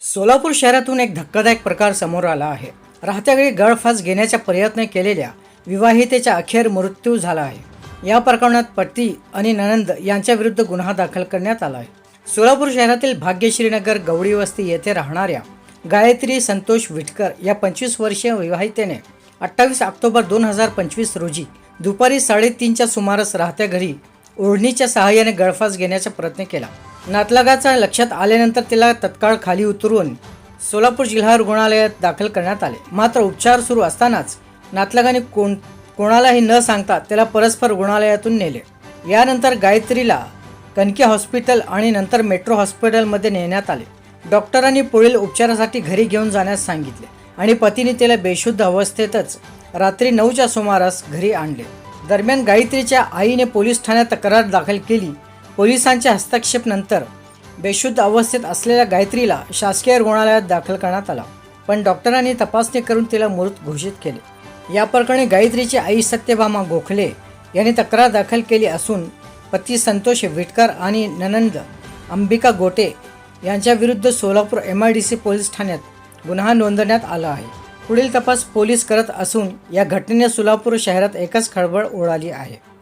सोलापूर शहरातून एक धक्कादायक प्रकार समोर आला आहे. राहत्या घरी गळफास घेण्याचा प्रयत्न केलेल्या विवाहितेचा अखेर मृत्यू झाला आहे. या प्रकरणात पती आणि नणंद यांच्या विरुद्ध गुन्हा दाखल करण्यात आला आहे. सोलापूर शहरातील भाग्यश्रीनगर गवळी वस्ती येथे राहणाऱ्या गायत्री संतोष विटकर या 25 वर्षीय विवाहितेने 28 ऑक्टोबर 2025 रोजी दुपारी 3:30च्या सुमारास राहत्या घरी ओढणीच्या सहाय्याने गळफास घेण्याचा प्रयत्न केला. नातलगाचा लक्षात आल्यानंतर तिला तत्काळ खाली उतरवून सोलापूर जिल्हा रुग्णालयात दाखल करण्यात आले. मात्र उपचार सुरू असतानाच नातलगाने कोणालाही न सांगता त्याला परस्पर रुग्णालयातून नेले. यानंतर गायत्रीला कणकी हॉस्पिटल आणि नंतर मेट्रो हॉस्पिटलमध्ये नेण्यात आले. डॉक्टरांनी पुढील उपचारासाठी घरी घेऊन जाण्यास सांगितले आणि पतीने तिला बेशुद्ध अवस्थेतच रात्री 9च्या सुमारास घरी आणले. दरम्यान गायत्रीच्या आईने पोलीस ठाण्यात तक्रार दाखल केली. पोलिसांच्या हस्तक्षेपानंतर बेशुद्ध अवस्थेत असलेल्या गायत्रीला शासकीय रुग्णालयात दाखल करण्यात आला, पण डॉक्टरांनी तपासणी करून तिला मृत घोषित केले. या प्रकरणी गायत्रीची आई सत्यभामा गोखले यांनी तक्रार दाखल केली असून पती संतोष विटकर आणि नणंद अंबिका गोटे यांच्या विरुद्ध सोलापूर MIDC पोलीस ठाण्यात गुन्हा नोंदवण्यात आला आहे. पुढील तपास पोलीस करत असून या घटनेने सोलापूर शहरात एकच खळबळ उडाली आहे.